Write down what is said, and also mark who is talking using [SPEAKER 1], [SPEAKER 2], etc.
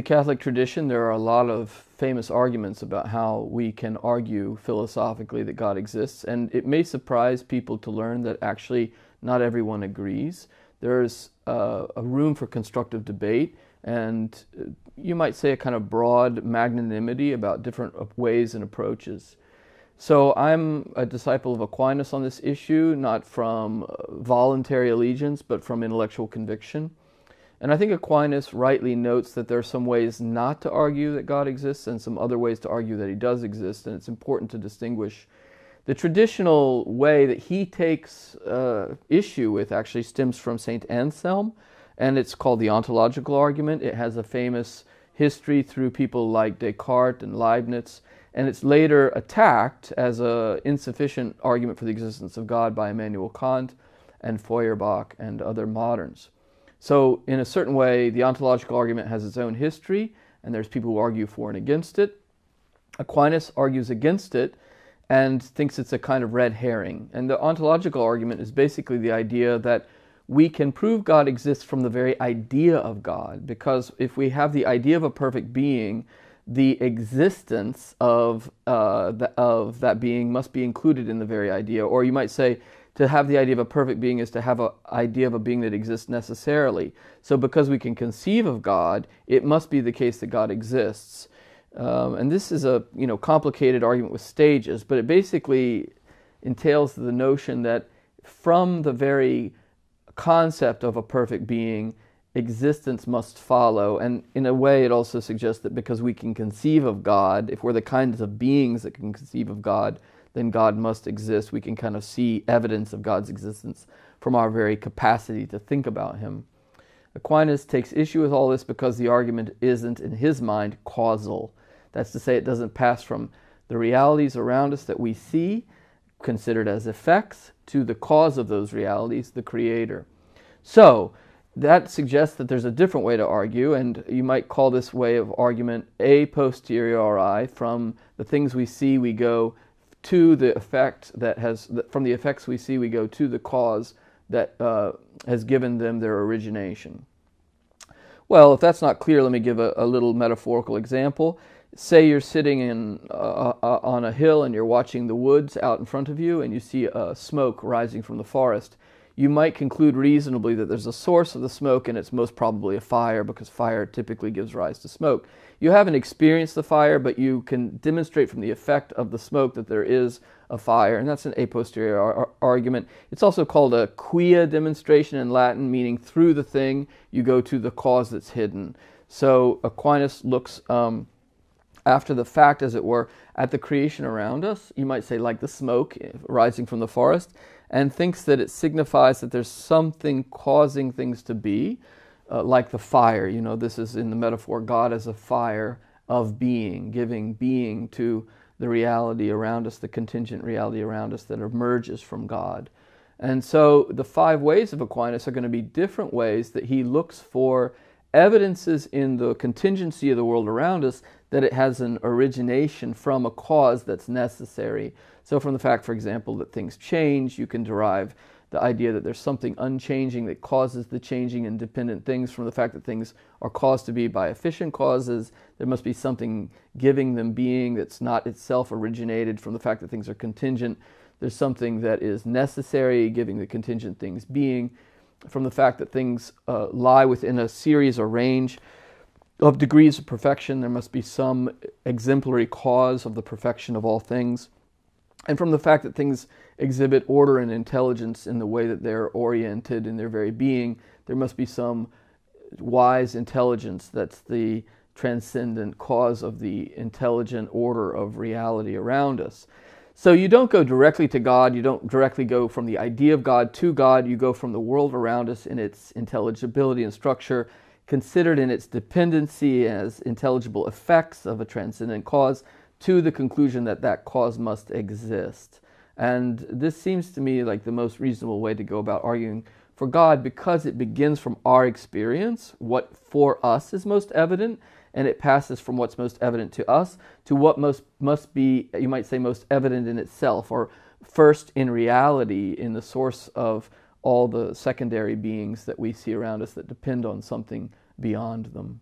[SPEAKER 1] Catholic tradition, there are a lot of famous arguments about how we can argue philosophically that God exists, and it may surprise people to learn that actually not everyone agrees. There's a room for constructive debate, and you might say a kind of broad magnanimity about different ways and approaches. So I'm a disciple of Aquinas on this issue, not from voluntary allegiance, but from intellectual conviction. And I think Aquinas rightly notes that there are some ways not to argue that God exists and some other ways to argue that he does exist, and it's important to distinguish. The traditional way that he takes issue with actually stems from St. Anselm, and it's called the ontological argument. It has a famous history through people like Descartes and Leibniz, and it's later attacked as an insufficient argument for the existence of God by Immanuel Kant and Feuerbach and other moderns. So in a certain way, the ontological argument has its own history, and there's people who argue for and against it. Aquinas argues against it and thinks it's a kind of red herring. And the ontological argument is basically the idea that we can prove God exists from the very idea of God, because if we have the idea of a perfect being, the existence of that being must be included in the very idea. Or you might say, to have the idea of a perfect being is to have an idea of a being that exists necessarily. So because we can conceive of God, it must be the case that God exists. And this is a complicated argument with stages, but it basically entails the notion that from the very concept of a perfect being, existence must follow. And in a way, it also suggests that because we can conceive of God, if we're the kinds of beings that can conceive of God, then God must exist. We can kind of see evidence of God's existence from our very capacity to think about him. Aquinas takes issue with all this because the argument isn't, in his mind, causal. That's to say, it doesn't pass from the realities around us that we see, considered as effects, to the cause of those realities, the Creator. So that suggests that there's a different way to argue, and you might call this way of argument a posteriori. From the things we see, we go to the effect that has, from the effects we see, we go to the cause that has given them their origination. Well, if that's not clear, let me give a little metaphorical example. Say you're sitting on a hill and you're watching the woods out in front of you, and you see smoke rising from the forest. You might conclude reasonably that there's a source of the smoke, and it's most probably a fire, because fire typically gives rise to smoke. You haven't experienced the fire, but you can demonstrate from the effect of the smoke that there is a fire, and that's an a posteriori argument. It's also called a quia demonstration in Latin, meaning through the thing you go to the cause that's hidden. So Aquinas looks after the fact, as it were, at the creation around us, you might say like the smoke rising from the forest, and thinks that it signifies that there's something causing things to be, like the fire. This is in the metaphor, God as a fire of being, giving being to the reality around us, the contingent reality around us that emerges from God. And so the 5 ways of Aquinas are going to be different ways that he looks for evidences in the contingency of the world around us that it has an origination from a cause that's necessary. So from the fact, for example, that things change, you can derive the idea that there's something unchanging that causes the changing and dependent things. From the fact that things are caused to be by efficient causes, there must be something giving them being that's not itself originated. From the fact that things are contingent, there's something that is necessary, giving the contingent things being. From the fact that things lie within a series or range of degrees of perfection, there must be some exemplary cause of the perfection of all things. And from the fact that things exhibit order and intelligence in the way that they're oriented in their very being, there must be some wise intelligence that's the transcendent cause of the intelligent order of reality around us. So you don't go directly to God, you don't directly go from the idea of God to God, you go from the world around us in its intelligibility and structure, considered in its dependency as intelligible effects of a transcendent cause, to the conclusion that that cause must exist. And this seems to me like the most reasonable way to go about arguing for God, because it begins from our experience, what for us is most evident, and it passes from what's most evident to us to what must be, you might say, most evident in itself, or first in reality, in the source of all the secondary beings that we see around us that depend on something beyond them.